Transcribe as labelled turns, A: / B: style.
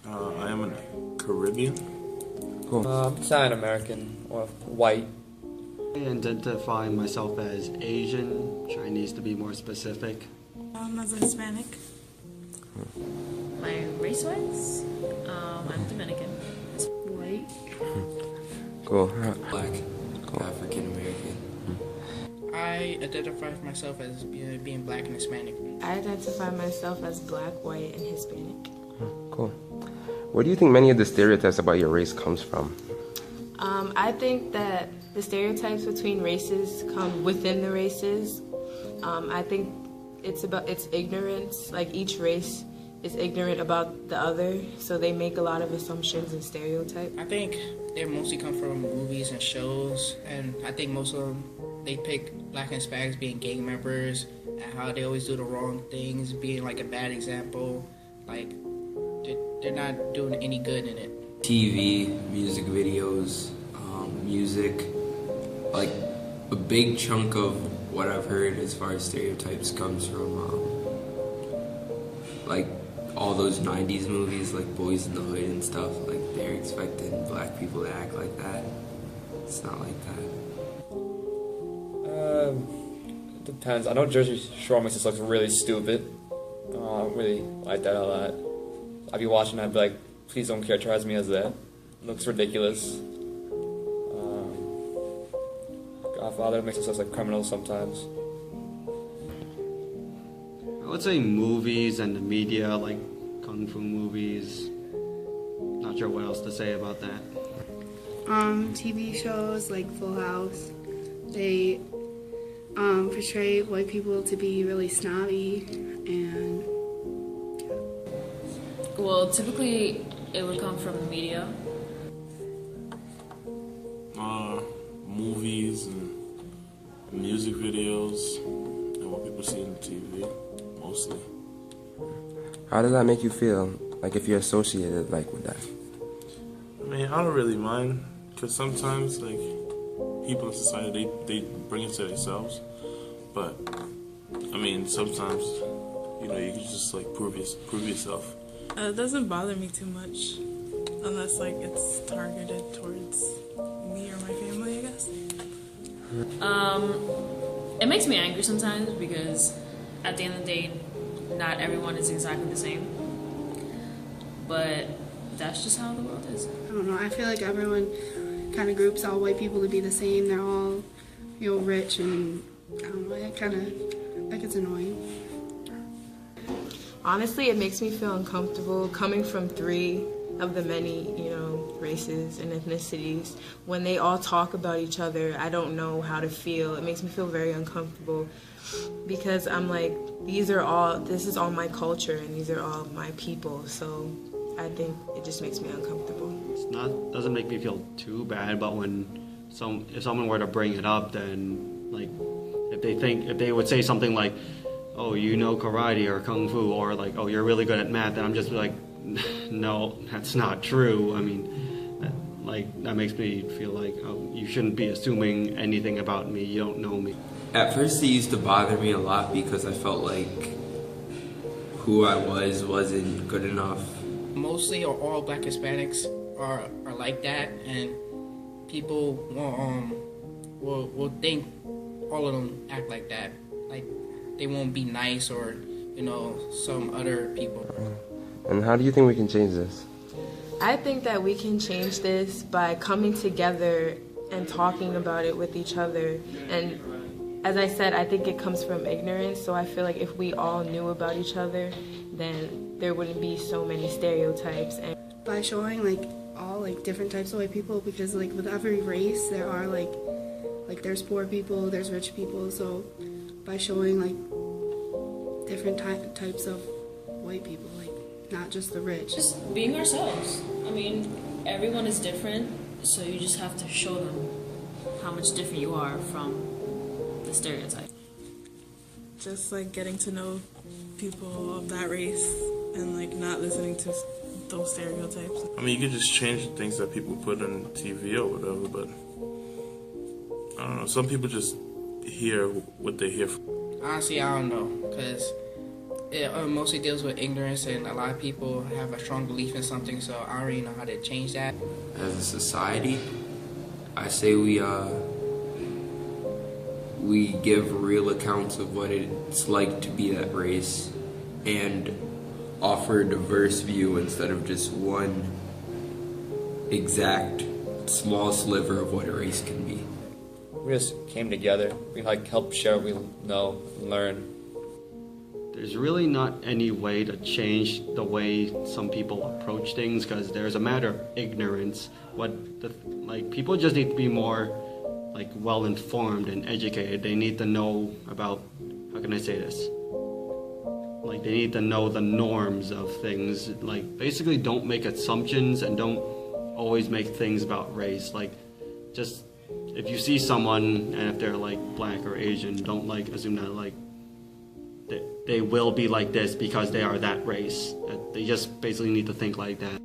A: I am a Caribbean.
B: Cool.
C: Italian American or white.
D: I identify myself as Asian, Chinese to be more specific.
E: As a Hispanic.
F: My race-wise, I'm Dominican.
E: White.
B: Cool.
G: Black. Cool. African American.
H: I identify myself as being black and Hispanic.
I: I identify myself as black, white, and Hispanic.
B: Cool. Where do you think many of the stereotypes about your race comes from?
I: I think that the stereotypes between races come within the races. I think it's ignorance. Like each race is ignorant about the other, so they make a lot of assumptions and stereotypes.
H: I think they mostly come from movies and shows, and I think most of them, they pick black and Hispanics being gang members and how they always do the wrong things, being like a bad example. Like, they're not doing any good in it.
G: TV, music videos, music. Like, a big chunk of what I've heard as far as stereotypes comes from, like, all those 90s movies, like Boys in the Hood and stuff. Like, they're expecting black people to act like that. It's not like that.
C: Depends. I know Jersey Shore makes us look really stupid. I don't really like that a lot. I'd be watching that and be like, please don't characterize me as that. It looks ridiculous. Godfather makes us look like criminals sometimes.
D: I would say movies and the media, like kung fu movies. Not sure what else to say about that.
E: TV shows like Full House. They portray white people to be really snobby and.
F: Well, typically it would come from the media.
A: Movies and music videos and what people see on TV, mostly.
B: How does that make you feel? Like if you're associated like with that?
A: I mean, I don't really mind, because sometimes like people in society they bring it to themselves, but I mean sometimes you can just like prove yourself.
E: It doesn't bother me too much, unless like it's targeted towards me or my family, I guess.
F: It makes me angry sometimes because at the end of the day, not everyone is exactly the same. But that's just how the world is.
E: I don't know. I feel like everyone kind of groups all white people to be the same. They're all, rich, and I don't know. It kind of like it's annoying.
I: Honestly, it makes me feel uncomfortable coming from three of the many, races and ethnicities. When they all talk about each other, I don't know how to feel. It makes me feel very uncomfortable because I'm like, this is all my culture and these are all my people. So I think it just makes me uncomfortable.
D: Doesn't make me feel too bad, but if someone were to bring it up, then like if they would say something like, oh, you know karate or kung fu, or like, oh, you're really good at math, then I'm just like, no, that's not true. I mean, that makes me feel like, oh, you shouldn't be assuming anything about me. You don't know me.
G: At first it used to bother me a lot because I felt like who I wasn't good enough.
H: Mostly or all black Hispanics are like that, and people will think all of them act like that. Like they won't be nice or some other people.
B: And how do you think we can change this?
I: I think that we can change this by coming together and talking about it with each other. And as I said, I think it comes from ignorance, so I feel like if we all knew about each other, then there wouldn't be so many stereotypes. And
E: by showing all different types of white people, because with every race there are like there's poor people, there's rich people, so by showing different types of white people, not just the rich.
F: Just being ourselves. I mean, everyone is different, so you just have to show them how much different you are from the stereotype.
E: Just getting to know people of that race and not listening to those stereotypes.
A: I mean, you could just change the things that people put on TV or whatever, but I don't know. Some people just hear what they hear.
H: Honestly, I don't know, because it mostly deals with ignorance, and a lot of people have a strong belief in something, so I don't really know how to change that.
G: As a society, I say we give real accounts of what it's like to be that race and offer a diverse view instead of just one exact small sliver of what a race can be.
C: We just came together. We like helped share what we know and learn.
D: There's really not any way to change the way some people approach things because there's a matter of ignorance. People just need to be more well informed and educated. They need to know about, how can I say this? They need to know the norms of things. Basically don't make assumptions and don't always make things about race. Just if you see someone and if they're black or Asian, don't assume that they will be like this because they are that race. They just basically need to think like that.